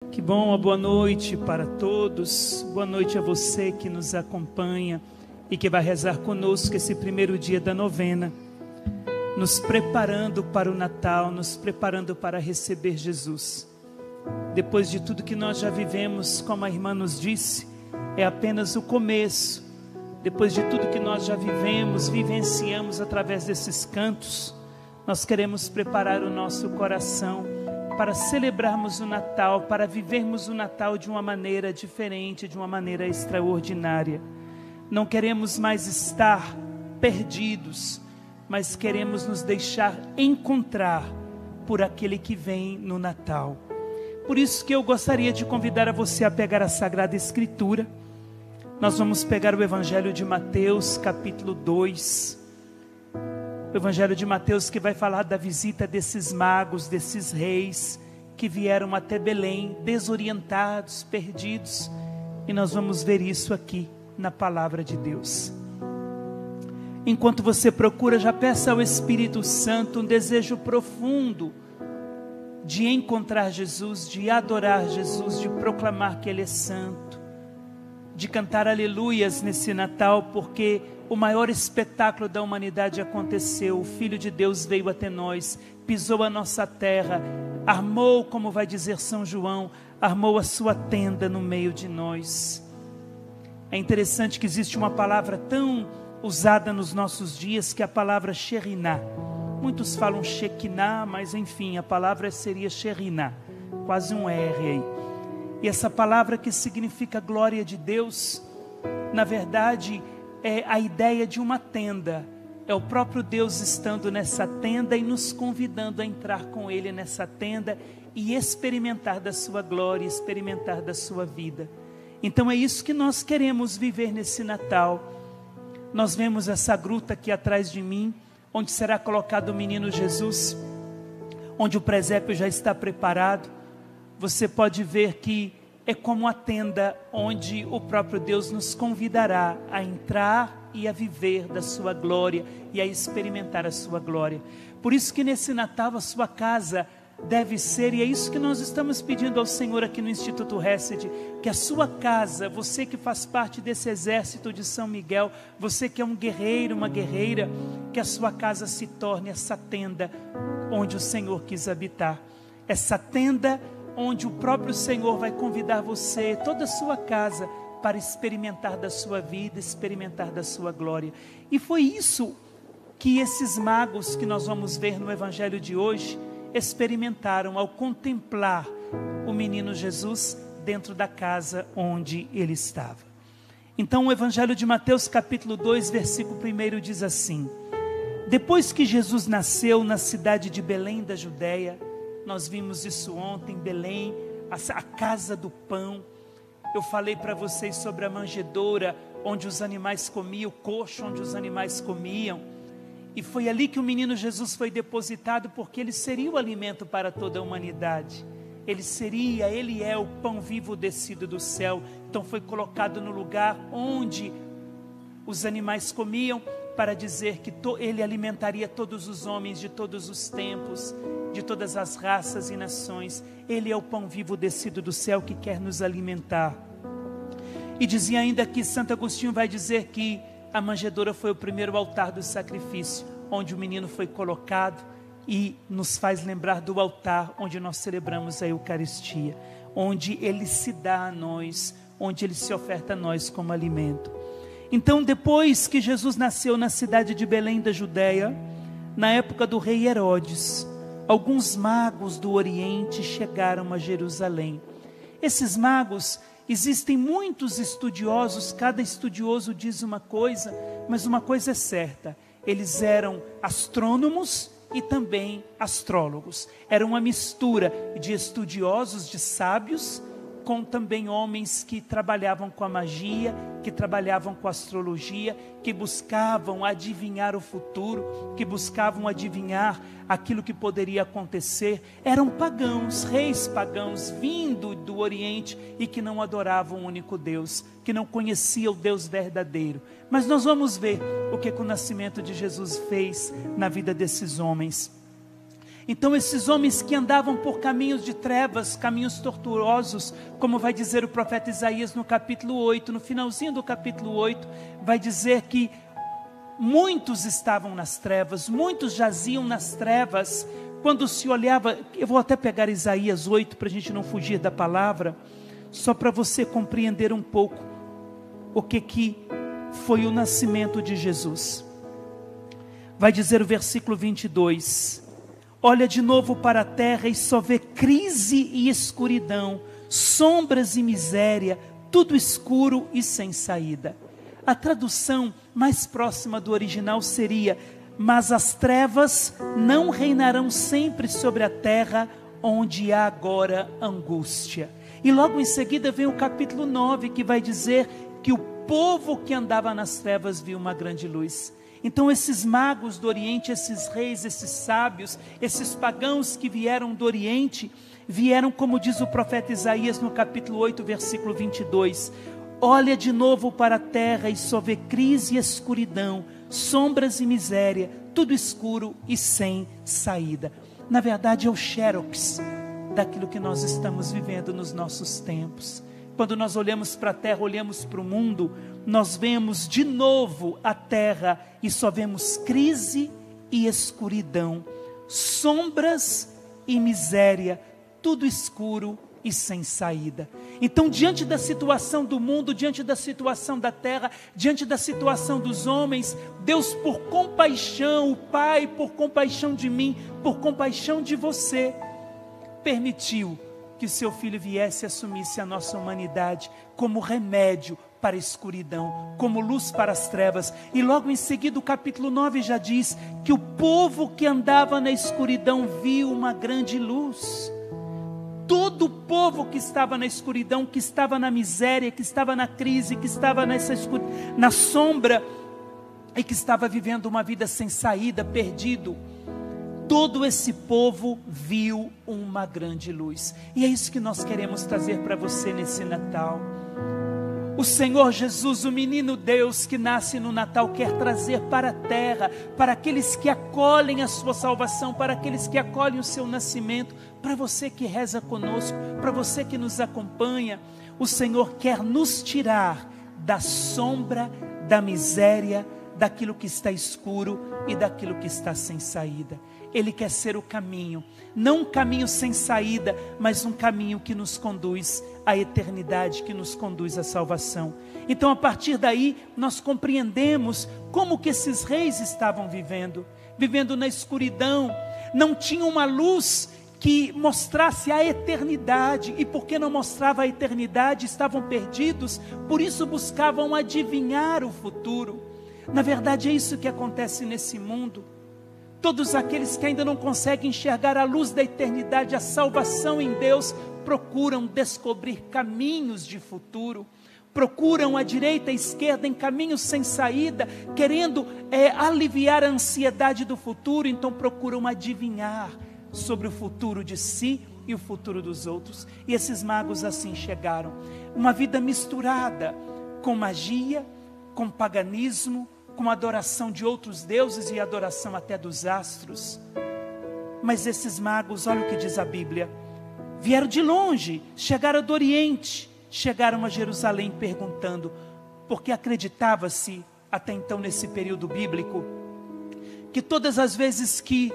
Que bom, uma boa noite para todos. Boa noite a você que nos acompanha e que vai rezar conosco esse primeiro dia da novena, nos preparando para o Natal, nos preparando para receber Jesus. Depois de tudo que nós já vivemos, como a irmã nos disse, é apenas o começo. Depois de tudo que nós já vivemos, vivenciamos através desses cantos, nós queremos preparar o nosso coração para celebrarmos o Natal, para vivermos o Natal de uma maneira diferente, de uma maneira extraordinária. Não queremos mais estar perdidos, mas queremos nos deixar encontrar por aquele que vem no Natal. Por isso que eu gostaria de convidar a você a pegar a Sagrada Escritura. Nós vamos pegar o Evangelho de Mateus, capítulo 2. O Evangelho de Mateus que vai falar da visita desses magos, desses reis que vieram até Belém, desorientados, perdidos. E nós vamos ver isso aqui na palavra de Deus. Enquanto você procura, já peça ao Espírito Santo um desejo profundo de encontrar Jesus, de adorar Jesus, de proclamar que Ele é santo, de cantar aleluias nesse Natal, porque o maior espetáculo da humanidade aconteceu. O Filho de Deus veio até nós, pisou a nossa terra, armou, como vai dizer São João, armou a sua tenda no meio de nós. É interessante que existe uma palavra tão usada nos nossos dias, que é a palavra Sheriná. Muitos falam Shekinah, mas enfim, a palavra seria Sheriná, quase um R aí. E essa palavra que significa glória de Deus, na verdade, é a ideia de uma tenda. É o próprio Deus estando nessa tenda e nos convidando a entrar com Ele nessa tenda e experimentar da sua glória, experimentar da sua vida. Então é isso que nós queremos viver nesse Natal. Nós vemos essa gruta aqui atrás de mim, onde será colocado o menino Jesus, onde o presépio já está preparado. Você pode ver que é como a tenda onde o próprio Deus nos convidará a entrar e a viver da sua glória e a experimentar a sua glória. Por isso que nesse Natal a sua casa deve ser, e é isso que nós estamos pedindo ao Senhor aqui no Instituto Hesed, que a sua casa, você que faz parte desse exército de São Miguel, você que é um guerreiro, uma guerreira, que a sua casa se torne essa tenda onde o Senhor quis habitar, essa tenda onde o próprio Senhor vai convidar você, toda a sua casa, para experimentar da sua vida, experimentar da sua glória. E foi isso que esses magos que nós vamos ver no Evangelho de hoje experimentaram ao contemplar o menino Jesus dentro da casa onde ele estava. Então o Evangelho de Mateus capítulo 2, versículo 1 diz assim: depois que Jesus nasceu na cidade de Belém da Judéia, nós vimos isso ontem, Belém, a casa do pão. Eu falei para vocês sobre a manjedoura onde os animais comiam, o coxo onde os animais comiam. E foi ali que o menino Jesus foi depositado, porque ele seria o alimento para toda a humanidade. Ele é o pão vivo descido do céu. Então foi colocado no lugar onde os animais comiam, para dizer que ele alimentaria todos os homens de todos os tempos, de todas as raças e nações. Ele é o pão vivo descido do céu que quer nos alimentar. E dizia ainda que Santo Agostinho vai dizer que a manjedoura foi o primeiro altar do sacrifício, onde o menino foi colocado, e nos faz lembrar do altar onde nós celebramos a Eucaristia, onde ele se dá a nós, onde ele se oferta a nós como alimento. Então, depois que Jesus nasceu na cidade de Belém da Judéia, na época do rei Herodes, alguns magos do Oriente chegaram a Jerusalém. Esses magos, existem muitos estudiosos, cada estudioso diz uma coisa, mas uma coisa é certa: eles eram astrônomos e também astrólogos. Era uma mistura de estudiosos, de sábios, com também homens que trabalhavam com a magia, que trabalhavam com a astrologia, que buscavam adivinhar o futuro, que buscavam adivinhar aquilo que poderia acontecer. Eram pagãos, reis pagãos, vindo do Oriente e que não adoravam o único Deus, que não conheciam o Deus verdadeiro. Mas nós vamos ver o que o nascimento de Jesus fez na vida desses homens. Então esses homens que andavam por caminhos de trevas, caminhos tortuosos, como vai dizer o profeta Isaías no capítulo 8, no finalzinho do capítulo 8, vai dizer que muitos estavam nas trevas, muitos jaziam nas trevas. Quando se olhava, eu vou até pegar Isaías 8 para a gente não fugir da palavra, só para você compreender um pouco o que foi o nascimento de Jesus. Vai dizer o versículo 22, olha de novo para a terra e só vê crise e escuridão, sombras e miséria, tudo escuro e sem saída. A tradução mais próxima do original seria: mas as trevas não reinarão sempre sobre a terra, onde há agora angústia. E logo em seguida vem o capítulo 9, que vai dizer que o povo que andava nas trevas viu uma grande luz. Então esses magos do Oriente, esses reis, esses sábios, esses pagãos que vieram do Oriente, vieram, como diz o profeta Isaías no capítulo 8, versículo 22, olha de novo para a terra e só vê crise e escuridão, sombras e miséria, tudo escuro e sem saída. Na verdade é o xerox daquilo que nós estamos vivendo nos nossos tempos. Quando nós olhamos para a terra, olhamos para o mundo, nós vemos de novo a terra e só vemos crise e escuridão, sombras e miséria, tudo escuro e sem saída. Então, diante da situação do mundo, diante da situação da terra, diante da situação dos homens, Deus, por compaixão, o Pai, por compaixão de mim, por compaixão de você, permitiu que seu Filho viesse e assumisse a nossa humanidade como remédio para a escuridão, como luz para as trevas. E logo em seguida o capítulo 9 já diz que o povo que andava na escuridão viu uma grande luz. Todo o povo que estava na escuridão, que estava na miséria, que estava na crise, que estava na sombra, e que estava vivendo uma vida sem saída, perdido, todo esse povo viu uma grande luz. E é isso que nós queremos trazer para você nesse Natal. O Senhor Jesus, o menino Deus que nasce no Natal, quer trazer para a terra, para aqueles que acolhem a sua salvação, para aqueles que acolhem o seu nascimento, para você que reza conosco, para você que nos acompanha. O Senhor quer nos tirar da sombra, da miséria, daquilo que está escuro e daquilo que está sem saída. Ele quer ser o caminho, não um caminho sem saída, mas um caminho que nos conduz à eternidade, que nos conduz à salvação. Então, a partir daí, nós compreendemos como que esses reis estavam vivendo na escuridão, não tinham uma luz que mostrasse a eternidade, e porque não mostrava a eternidade, estavam perdidos, por isso buscavam adivinhar o futuro. Na verdade, é isso que acontece nesse mundo. Todos aqueles que ainda não conseguem enxergar a luz da eternidade, a salvação em Deus, procuram descobrir caminhos de futuro, procuram a direita e a esquerda em caminhos sem saída, querendo aliviar a ansiedade do futuro, então procuram adivinhar sobre o futuro de si e o futuro dos outros. E esses magos assim chegaram, uma vida misturada com magia, com paganismo, com adoração de outros deuses e adoração até dos astros. Mas esses magos, olha o que diz a Bíblia, vieram de longe, chegaram do Oriente, chegaram a Jerusalém perguntando, porque acreditava-se até então nesse período bíblico, que todas as vezes que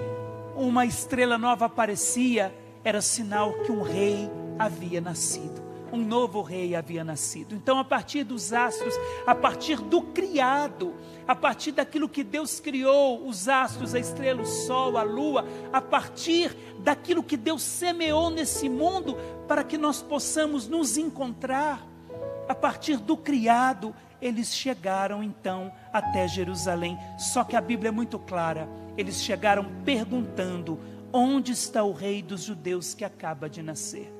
uma estrela nova aparecia, era sinal que um rei havia nascido. Um novo rei havia nascido. Então, a partir dos astros, a partir do criado, a partir daquilo que Deus criou, os astros, a estrela, o sol, a lua, a partir daquilo que Deus semeou nesse mundo, para que nós possamos nos encontrar, a partir do criado, eles chegaram então até Jerusalém. Só que a Bíblia é muito clara, eles chegaram perguntando, onde está o rei dos judeus que acaba de nascer?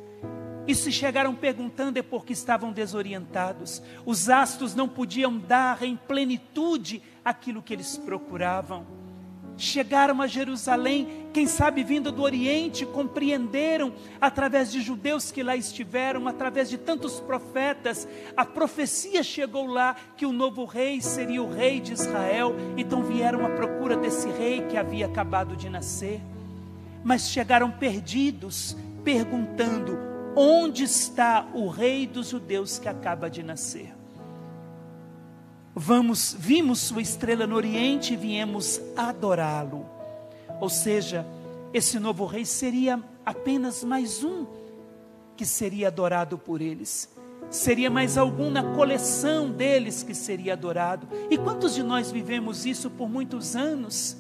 E se chegaram perguntando é porque estavam desorientados. Os astros não podiam dar em plenitude aquilo que eles procuravam. Chegaram a Jerusalém, quem sabe vindo do Oriente, compreenderam através de judeus que lá estiveram, através de tantos profetas, a profecia chegou lá que o novo rei seria o rei de Israel. Então vieram à procura desse rei que havia acabado de nascer. mas chegaram perdidos, perguntando: onde está o rei dos judeus que acaba de nascer? Vimos sua estrela no oriente e viemos adorá-lo. Ou seja, esse novo rei seria apenas mais um que seria adorado por eles. Seria mais algum na coleção deles que seria adorado. E quantos de nós vivemos isso por muitos anos?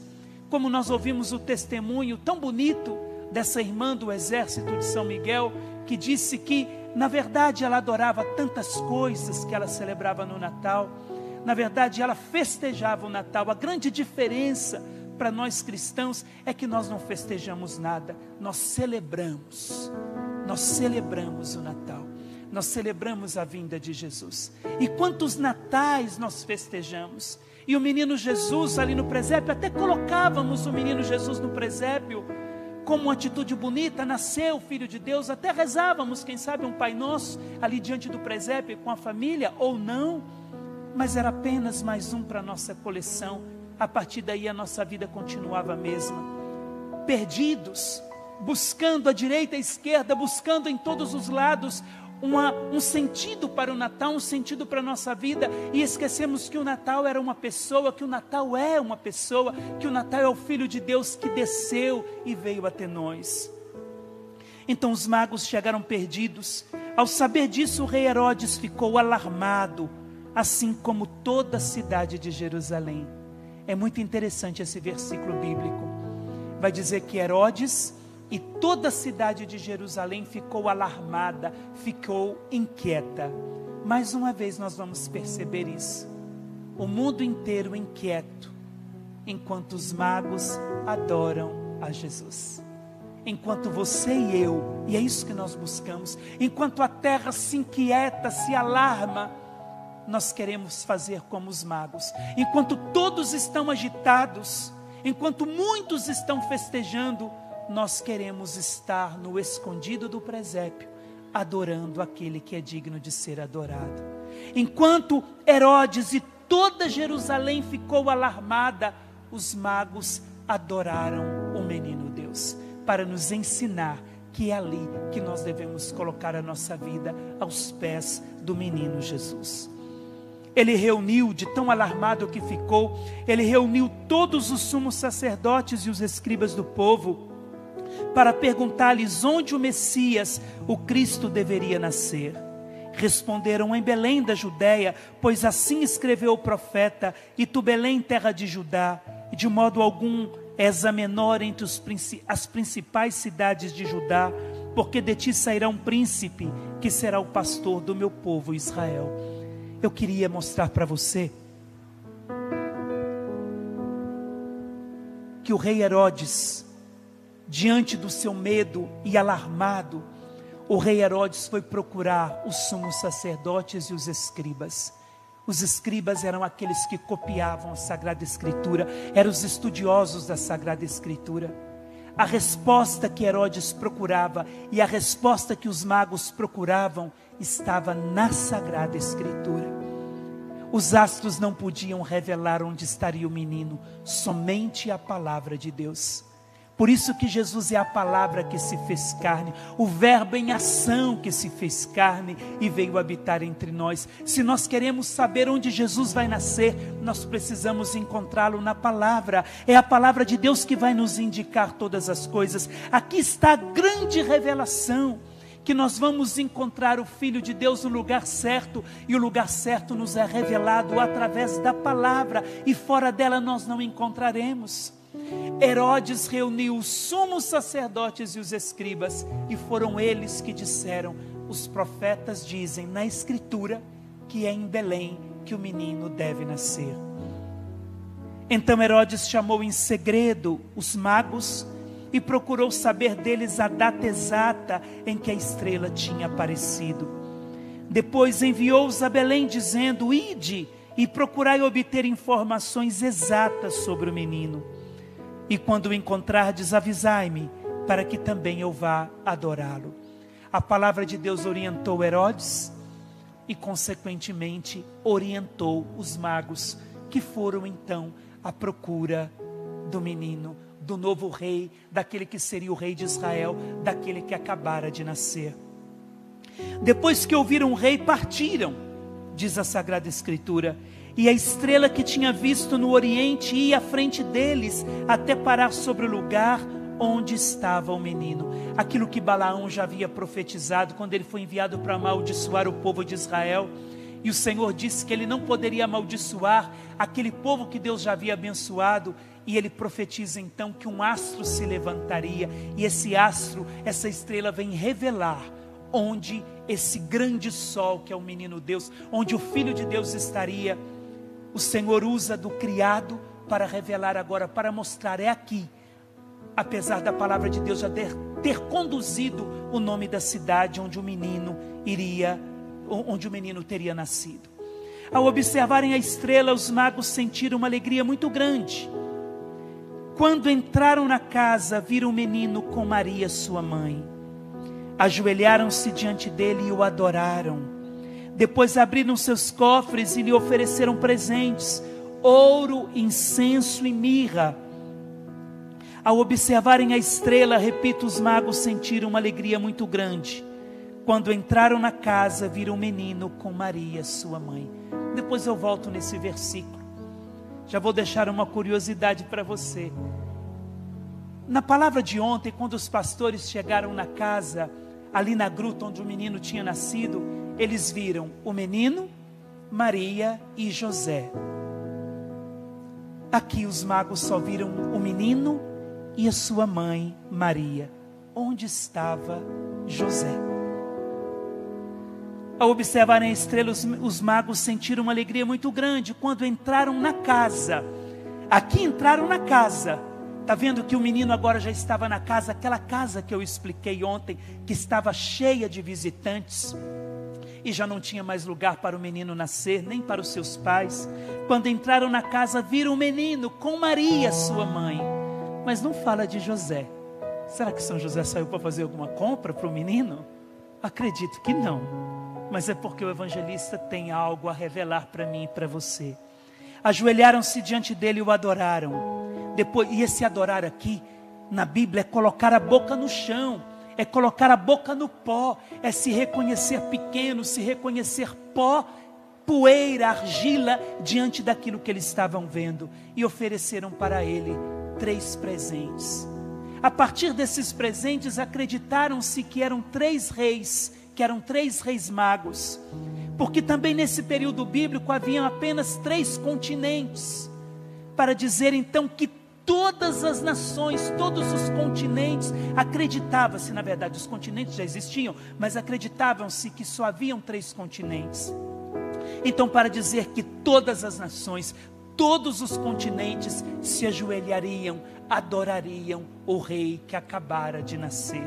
Como nós ouvimos o testemunho tão bonito dessa irmã do exército de São Miguel, que disse que, na verdade, ela adorava tantas coisas que ela celebrava no Natal. Na verdade, ela festejava o Natal. A grande diferença para nós cristãos é que nós não festejamos nada, nós celebramos o Natal, nós celebramos a vinda de Jesus. E quantos natais nós festejamos? E o menino Jesus ali no presépio, até colocávamos o menino Jesus no presépio como uma atitude bonita: nasceu o Filho de Deus. Até rezávamos, quem sabe, um Pai Nosso ali diante do presépio com a família, ou não, mas era apenas mais um para a nossa coleção. A partir daí a nossa vida continuava a mesma, perdidos, buscando a direita e a esquerda, buscando em todos os lados um sentido para o Natal, um sentido para a nossa vida, e esquecemos que o Natal era uma pessoa, que o Natal é uma pessoa, que o Natal é o Filho de Deus que desceu e veio até nós. Então os magos chegaram perdidos. Ao saber disso, o rei Herodes ficou alarmado, assim como toda a cidade de Jerusalém. É muito interessante esse versículo bíblico. Vai dizer que Herodes e toda a cidade de Jerusalém ficou alarmada, ficou inquieta. Mais uma vez nós vamos perceber isso. O mundo inteiro inquieto, enquanto os magos adoram a Jesus. Enquanto você e eu, e é isso que nós buscamos, enquanto a terra se inquieta, se alarma, nós queremos fazer como os magos. Enquanto todos estão agitados, enquanto muitos estão festejando, nós queremos estar no escondido do presépio, adorando aquele que é digno de ser adorado. Enquanto Herodes e toda Jerusalém ficou alarmada, os magos adoraram o menino Deus, para nos ensinar que é ali que nós devemos colocar a nossa vida, aos pés do menino Jesus. Ele reuniu, de tão alarmado que ficou, ele reuniu todos os sumos sacerdotes e os escribas do povo, para perguntar-lhes onde o Messias, o Cristo, deveria nascer. Responderam: em Belém da Judéia, pois assim escreveu o profeta: e tu, Belém, terra de Judá, de modo algum és a menor entre as principais cidades de Judá, porque de ti sairá um príncipe, que será o pastor do meu povo Israel. Eu queria mostrar para você que o rei Herodes, diante do seu medo e alarmado, o rei Herodes foi procurar os sumos sacerdotes e os escribas. Os escribas eram aqueles que copiavam a Sagrada Escritura, eram os estudiosos da Sagrada Escritura. A resposta que Herodes procurava e a resposta que os magos procuravam estava na Sagrada Escritura. Os astros não podiam revelar onde estaria o menino, somente a palavra de Deus. Por isso que Jesus é a palavra que se fez carne, o verbo em ação que se fez carne e veio habitar entre nós. Se nós queremos saber onde Jesus vai nascer, nós precisamos encontrá-lo na palavra. É a palavra de Deus que vai nos indicar todas as coisas. Aqui está a grande revelação, que nós vamos encontrar o Filho de Deus no lugar certo, e o lugar certo nos é revelado através da palavra, e fora dela nós não encontraremos. Herodes reuniu os sumos sacerdotes e os escribas, e foram eles que disseram: os profetas dizem na Escritura que é em Belém que o menino deve nascer. Então Herodes chamou em segredo os magos e procurou saber deles a data exata em que a estrela tinha aparecido. Depois enviou-os a Belém, dizendo: ide e procurai obter informações exatas sobre o menino. E quando o encontrardes, avisai-me, para que também eu vá adorá-lo. A palavra de Deus orientou Herodes e, consequentemente, orientou os magos, que foram então à procura do menino, do novo rei, daquele que seria o rei de Israel, daquele que acabara de nascer. Depois que ouviram o rei, partiram, diz a Sagrada Escritura, e a estrela que tinha visto no oriente ia à frente deles, até parar sobre o lugar onde estava o menino. Aquilo que Balaão já havia profetizado, quando ele foi enviado para amaldiçoar o povo de Israel, e o Senhor disse que ele não poderia amaldiçoar aquele povo que Deus já havia abençoado, e ele profetiza então que um astro se levantaria, e esse astro, essa estrela vem revelar onde esse grande sol, que é o menino Deus, onde o Filho de Deus estaria. O Senhor usa do criado para revelar agora, para mostrar, é aqui, apesar da palavra de Deus já ter conduzido o nome da cidade onde o menino teria nascido. Ao observarem a estrela, os magos sentiram uma alegria muito grande. Quando entraram na casa, viram o menino com Maria, sua mãe. Ajoelharam-se diante dele e o adoraram. Depois abriram seus cofres e lhe ofereceram presentes: ouro, incenso e mirra. Ao observarem a estrela, repito, os magos sentiram uma alegria muito grande. Quando entraram na casa, viram o menino com Maria, sua mãe. Depois eu volto nesse versículo. Já vou deixar uma curiosidade para você. Na palavra de ontem, quando os pastores chegaram na casa, ali na gruta onde o menino tinha nascido, eles viram o menino, Maria e José. Aqui os magos só viram o menino e a sua mãe, Maria. Onde estava José? Ao observarem a estrela, os magos sentiram uma alegria muito grande quando entraram na casa. Aqui entraram na casa. Está vendo que o menino agora já estava na casa, aquela casa que eu expliquei ontem, que estava cheia de visitantes, e já não tinha mais lugar para o menino nascer, nem para os seus pais. Quando entraram na casa, viram o menino com Maria, sua mãe. Mas não fala de José. Será que São José saiu para fazer alguma compra para o menino? Acredito que não. Mas é porque o evangelista tem algo a revelar para mim e para você. Ajoelharam-se diante dele e o adoraram. Depois, e esse adorar aqui, na Bíblia, é colocar a boca no chão, é colocar a boca no pó, é se reconhecer pequeno, se reconhecer pó, poeira, argila, diante daquilo que eles estavam vendo. E ofereceram para ele 3 presentes. A partir desses presentes, acreditaram-se que eram 3 reis, que eram 3 reis magos, porque também nesse período bíblico haviam apenas 3 continentes, para dizer então que todas as nações, todos os continentes, acreditava-se, na verdade os continentes já existiam, mas acreditavam-se que só haviam 3 continentes. Então, para dizer que todas as nações, todos os continentes se ajoelhariam, adorariam o rei que acabara de nascer,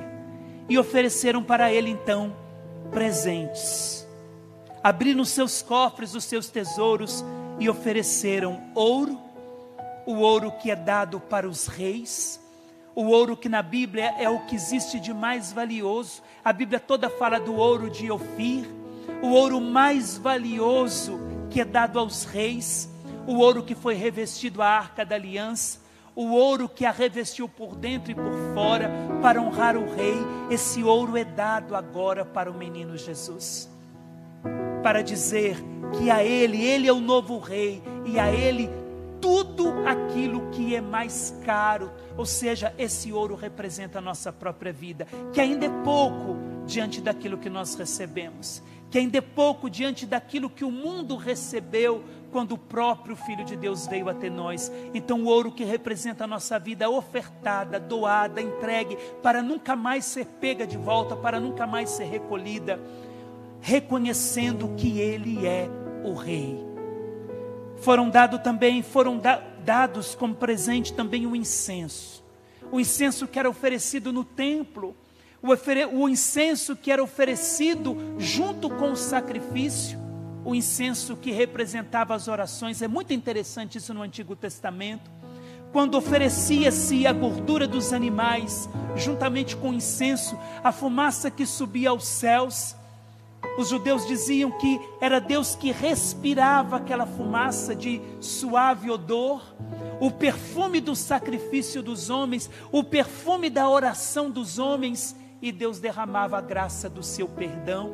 e ofereceram para ele então presentes. Abriram seus cofres, os seus tesouros, e ofereceram ouro, o ouro que é dado para os reis, o ouro que na Bíblia é o que existe de mais valioso. A Bíblia toda fala do ouro de Ofir, o ouro mais valioso que é dado aos reis, o ouro que foi revestido à Arca da Aliança, o ouro que a revestiu por dentro e por fora para honrar o rei. Esse ouro é dado agora para o menino Jesus, para dizer que a ele é o novo rei, e a ele tudo aquilo que é mais caro. Ou seja, esse ouro representa a nossa própria vida, que ainda é pouco diante daquilo que nós recebemos, que ainda é pouco diante daquilo que o mundo recebeu quando o próprio Filho de Deus veio até nós. Então o ouro que representa a nossa vida ofertada, doada, entregue, para nunca mais ser pega de volta, para nunca mais ser recolhida, reconhecendo que Ele é o Rei. Foram dados como presente também o incenso que era oferecido no templo, o incenso que era oferecido junto com o sacrifício, o incenso que representava as orações. É muito interessante isso no Antigo Testamento, quando oferecia-se a gordura dos animais, juntamente com o incenso, a fumaça que subia aos céus, Os judeus diziam que era Deus que respirava aquela fumaça de suave odor, o perfume do sacrifício dos homens, o perfume da oração dos homens, e Deus derramava a graça do seu perdão.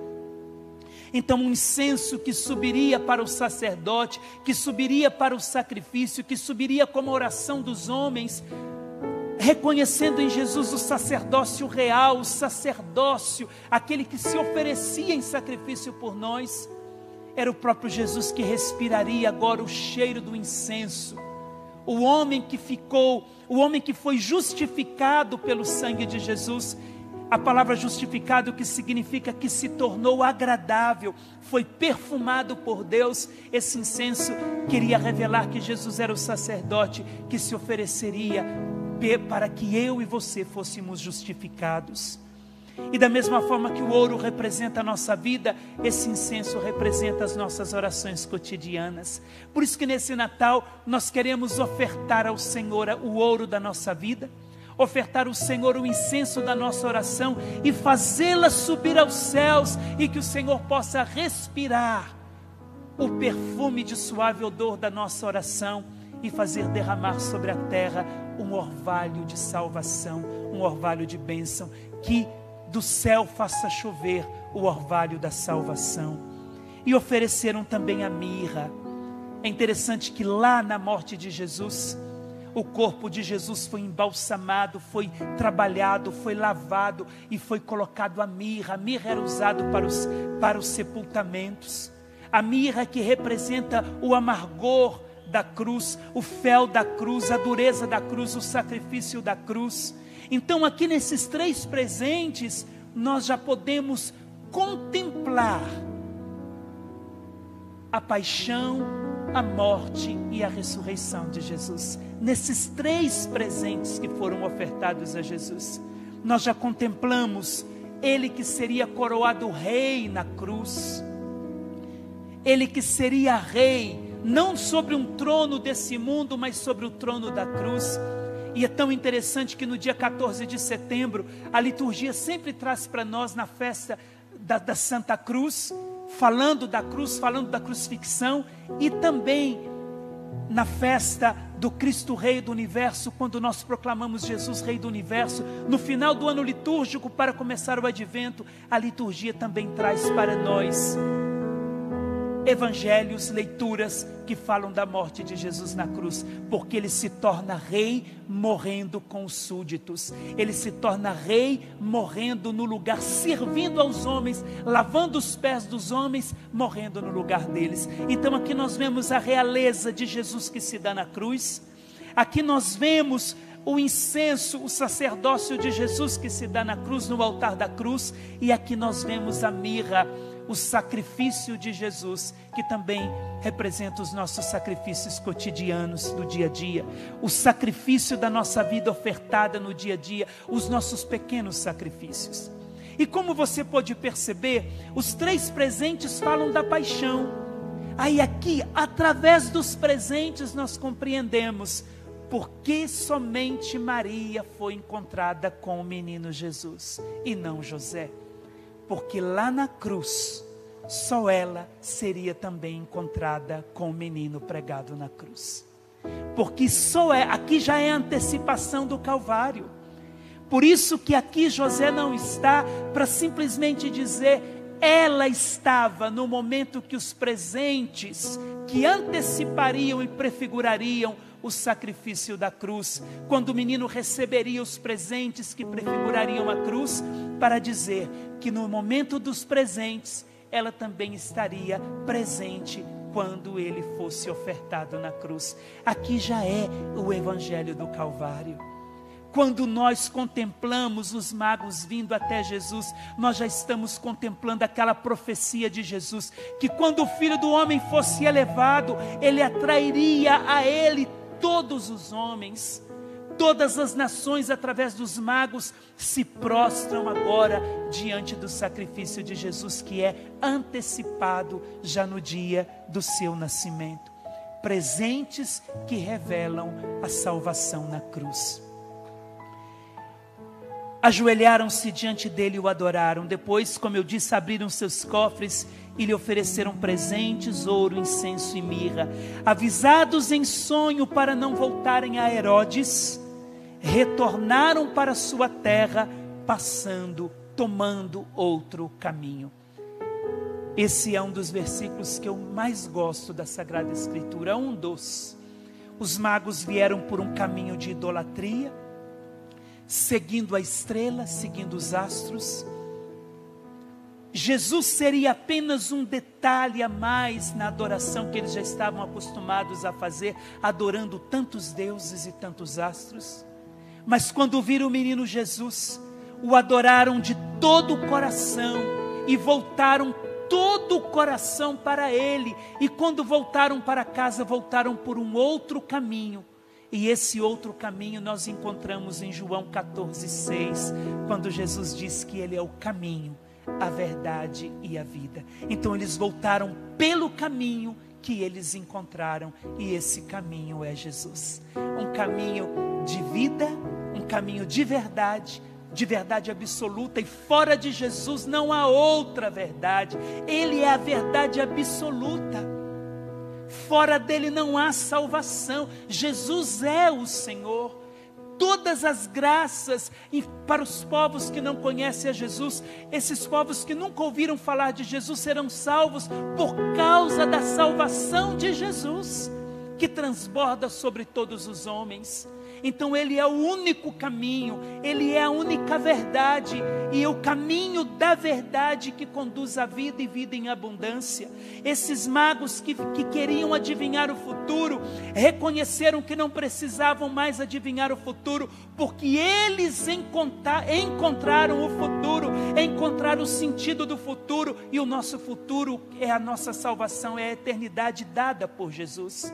Então um incenso que subiria para o sacerdote, que subiria para o sacrifício, que subiria como oração dos homens, reconhecendo em Jesus o sacerdócio real, o sacerdócio, aquele que se oferecia em sacrifício por nós. Era o próprio Jesus que respiraria agora o cheiro do incenso. O homem que foi justificado pelo sangue de Jesus. A palavra justificado, que significa que se tornou agradável, foi perfumado por Deus. Esse incenso queria revelar que Jesus era o sacerdote que se ofereceria para que eu e você fôssemos justificados. E da mesma forma que o ouro representa a nossa vida, esse incenso representa as nossas orações cotidianas. Por isso que nesse Natal nós queremos ofertar ao Senhor o ouro da nossa vida, ofertar ao Senhor o incenso da nossa oração e fazê-la subir aos céus, e que o Senhor possa respirar o perfume de suave odor da nossa oração e fazer derramar sobre a terra um orvalho de salvação, um orvalho de bênção, que do céu faça chover o orvalho da salvação. E ofereceram também a mirra. É interessante que lá na morte de Jesus, o corpo de Jesus foi embalsamado, foi trabalhado, foi lavado e foi colocado a mirra. A mirra era usada para os sepultamentos. A mirra que representa o amargor da cruz, o fel da cruz, a dureza da cruz, o sacrifício da cruz. Então aqui nesses três presentes, nós já podemos contemplar a paixão, a morte e a ressurreição de Jesus. Nesses três presentes que foram ofertados a Jesus, nós já contemplamos Ele que seria coroado rei na cruz, Ele que seria rei, não sobre um trono desse mundo, mas sobre o trono da cruz. E é tão interessante que no dia 14 de setembro, a liturgia sempre traz para nós, na festa da Santa Cruz, falando da cruz, falando da crucifixão, e também na festa do Cristo Rei do Universo, quando nós proclamamos Jesus Rei do Universo, no final do ano litúrgico, para começar o Advento, a liturgia também traz para nós evangelhos, leituras que falam da morte de Jesus na cruz, porque Ele se torna rei morrendo com os súditos, Ele se torna rei morrendo no lugar, servindo aos homens, lavando os pés dos homens, morrendo no lugar deles. Então aqui nós vemos a realeza de Jesus que se dá na cruz, aqui nós vemos o incenso, o sacerdócio de Jesus que se dá na cruz, no altar da cruz, e aqui nós vemos a mirra, o sacrifício de Jesus, que também representa os nossos sacrifícios cotidianos do dia a dia, o sacrifício da nossa vida ofertada no dia a dia, os nossos pequenos sacrifícios. E como você pode perceber, os três presentes falam da paixão. Aí aqui, através dos presentes, nós compreendemos por que somente Maria foi encontrada com o menino Jesus e não José. Porque lá na cruz, só ela seria também encontrada com o menino pregado na cruz. Porque aqui já é a antecipação do Calvário. Por isso que aqui José não está para simplesmente dizer, ela estava no momento que os presentes que antecipariam e prefigurariam o sacrifício da cruz, quando o menino receberia os presentes que prefigurariam a cruz, para dizer que no momento dos presentes, ela também estaria presente quando ele fosse ofertado na cruz. Aqui já é o evangelho do Calvário. Quando nós contemplamos os magos vindo até Jesus, nós já estamos contemplando aquela profecia de Jesus, que quando o Filho do Homem fosse elevado, ele atrairia a ele todos os homens. Todas as nações, através dos magos, se prostram agora diante do sacrifício de Jesus, que é antecipado já no dia do seu nascimento. Presentes que revelam a salvação na cruz. ajoelharam-se diante dele e o adoraram. Depois, como eu disse, abriram seus cofres e lhe ofereceram presentes, ouro, incenso e mirra. Avisados em sonho para não voltarem a Herodes, retornaram para sua terra, tomando outro caminho. Esse é um dos versículos que eu mais gosto da Sagrada Escritura, um dos. Os magos vieram por um caminho de idolatria, seguindo a estrela, seguindo os astros. Jesus seria apenas um detalhe a mais na adoração que eles já estavam acostumados a fazer, adorando tantos deuses e tantos astros. Mas quando viram o menino Jesus, o adoraram de todo o coração e voltaram todo o coração para ele. E quando voltaram para casa, voltaram por um outro caminho. E esse outro caminho nós encontramos em João 14,6, quando Jesus diz que ele é o caminho, a verdade e a vida. Então eles voltaram pelo caminho que eles encontraram, e esse caminho é Jesus. Um caminho de vida, um caminho de verdade absoluta, e fora de Jesus não há outra verdade. Ele é a verdade absoluta. Fora dele não há salvação. Jesus é o Senhor. Todas as graças para os povos que não conhecem a Jesus, esses povos que nunca ouviram falar de Jesus, serão salvos por causa da salvação de Jesus, que transborda sobre todos os homens. Então ele é o único caminho, ele é a única verdade, e é o caminho da verdade que conduz à vida e vida em abundância. Esses magos que queriam adivinhar o futuro, reconheceram que não precisavam mais adivinhar o futuro, porque eles encontraram o futuro, encontraram o sentido do futuro, e o nosso futuro é a nossa salvação, é a eternidade dada por Jesus.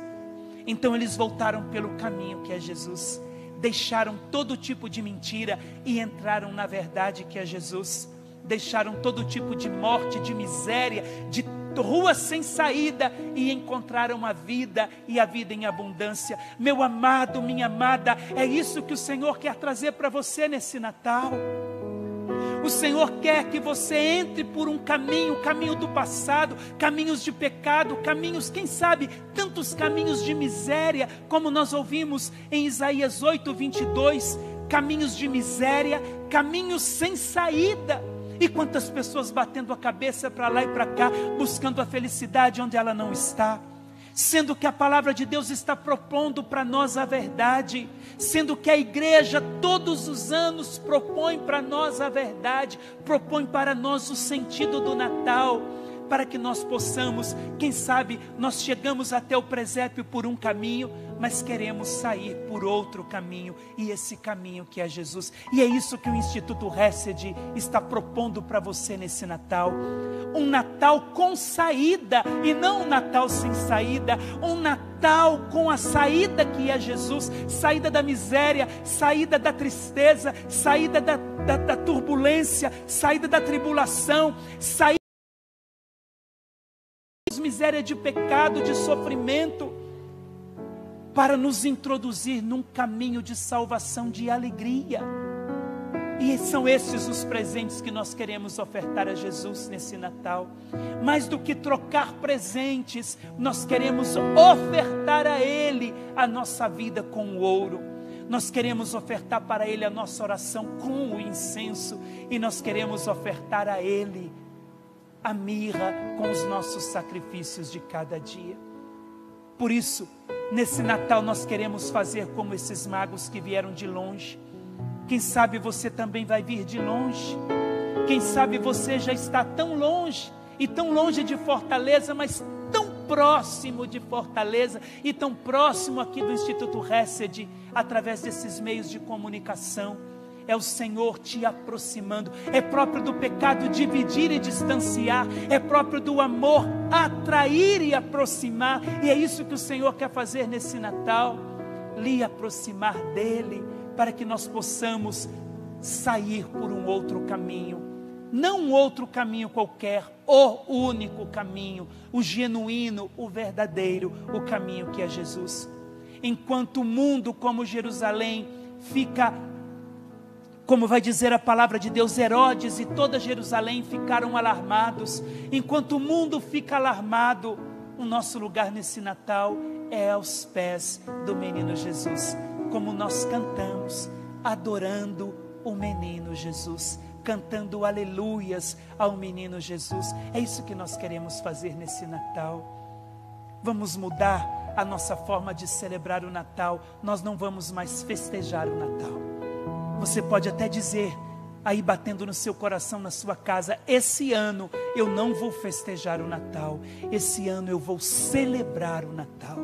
Então eles voltaram pelo caminho que é Jesus, deixaram todo tipo de mentira e entraram na verdade que é Jesus. Deixaram todo tipo de morte, de miséria, de rua sem saída, e encontraram a vida, e a vida em abundância. Meu amado, minha amada, é isso que o Senhor quer trazer para você nesse Natal. O Senhor quer que você entre por um caminho, o caminho do passado, caminhos de pecado, caminhos, quem sabe, tantos caminhos de miséria, como nós ouvimos em Isaías 8:22, caminhos de miséria, caminhos sem saída. E quantas pessoas batendo a cabeça para lá e para cá, buscando a felicidade onde ela não está. Sendo que a palavra de Deus está propondo para nós a verdade, sendo que a igreja todos os anos propõe para nós a verdade, propõe para nós o sentido do Natal, para que nós possamos, quem sabe, nós chegamos até o presépio por um caminho, mas queremos sair por outro caminho, e esse caminho que é Jesus. E é isso que o Instituto Hesed está propondo para você nesse Natal. Um Natal com saída, e não um Natal sem saída. Um Natal com a saída que é Jesus. Saída da miséria, saída da tristeza, saída da turbulência, saída da tribulação, saída da miséria de pecado, de sofrimento, para nos introduzir num caminho de salvação, de alegria. E são esses os presentes que nós queremos ofertar a Jesus nesse Natal. Mais do que trocar presentes, nós queremos ofertar a Ele a nossa vida com o ouro. Nós queremos ofertar para Ele a nossa oração com o incenso. E nós queremos ofertar a Ele a mirra com os nossos sacrifícios de cada dia. Por isso, nesse Natal nós queremos fazer como esses magos que vieram de longe. Quem sabe você também vai vir de longe. Quem sabe você já está tão longe, e tão longe de Fortaleza, mas tão próximo de Fortaleza, e tão próximo aqui do Instituto Hesed, através desses meios de comunicação. É o Senhor te aproximando. É próprio do pecado dividir e distanciar. É próprio do amor atrair e aproximar. E é isso que o Senhor quer fazer nesse Natal. Lhe aproximar dEle, para que nós possamos sair por um outro caminho. Não um outro caminho qualquer, o único caminho, o genuíno, o verdadeiro, o caminho que é Jesus. Enquanto o mundo, como Jerusalém, fica Como vai dizer a palavra de Deus, Herodes e toda Jerusalém ficaram alarmados. Enquanto o mundo fica alarmado, o nosso lugar nesse Natal é aos pés do menino Jesus. Como nós cantamos, adorando o menino Jesus, cantando aleluias ao menino Jesus. É isso que nós queremos fazer nesse Natal. Vamos mudar a nossa forma de celebrar o Natal. Nós não vamos mais festejar o Natal. Você pode até dizer, aí batendo no seu coração, na sua casa, esse ano eu não vou festejar o Natal. Esse ano eu vou celebrar o Natal.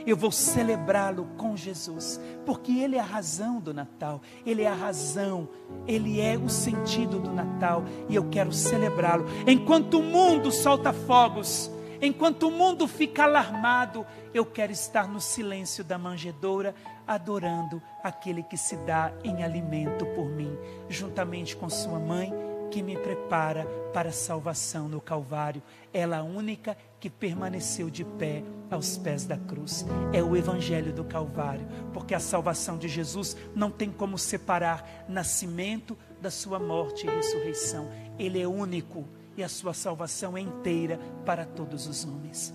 Eu vou celebrá-lo com Jesus, porque Ele é a razão do Natal, Ele é a razão, Ele é o sentido do Natal, e eu quero celebrá-lo. Enquanto o mundo solta fogos, enquanto o mundo fica alarmado, eu quero estar no silêncio da manjedoura, adorando aquele que se dá em alimento por mim, juntamente com sua mãe, que me prepara para a salvação no Calvário. Ela a única que permaneceu de pé aos pés da cruz. É o Evangelho do Calvário, porque a salvação de Jesus não tem como separar nascimento da sua morte e ressurreição. Ele é único e a sua salvação é inteira para todos os homens.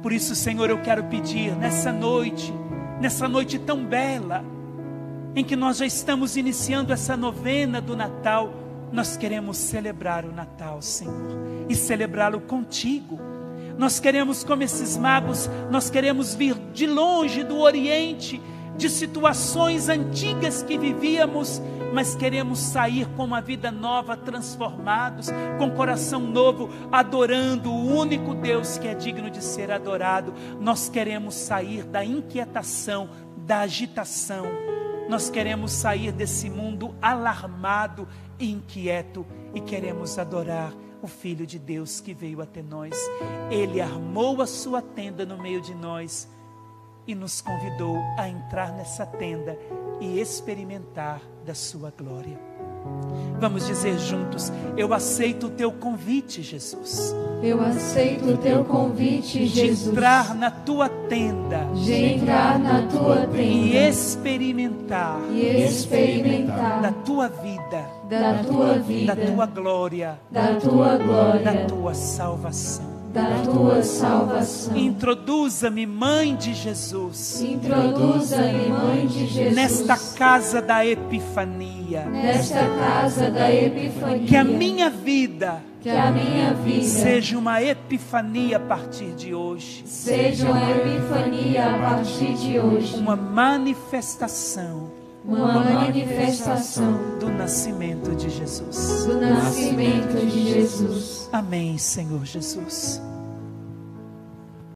Por isso, Senhor, eu quero pedir nessa noite tão bela, em que nós já estamos iniciando essa novena do Natal, nós queremos celebrar o Natal, Senhor, e celebrá-lo contigo. Nós queremos, como esses magos, nós queremos vir de longe do Oriente, de situações antigas que vivíamos, mas queremos sair com uma vida nova, transformados, com coração novo, adorando o único Deus que é digno de ser adorado. Nós queremos sair da inquietação, da agitação. Nós queremos sair desse mundo alarmado e inquieto e queremos adorar o Filho de Deus que veio até nós. Ele armou a sua tenda no meio de nós e nos convidou a entrar nessa tenda e experimentar da sua glória. Vamos dizer juntos: eu aceito o teu convite, Jesus. Eu aceito o teu convite, Jesus. De entrar na tua tenda. De entrar na tua tenda. E experimentar. Da tua vida. Da tua vida. Da tua glória. Da tua glória. Da tua salvação. Da tua salvação. Introduza-me, Mãe de Jesus. Introduza-me, Mãe de Jesus. Nesta casa da Epifania. Nesta casa da Epifania. Que a minha vida seja uma epifania a partir de hoje. Seja uma epifania a partir de hoje. Uma manifestação do nascimento de Jesus. Do nascimento de Jesus. Amém, Senhor Jesus.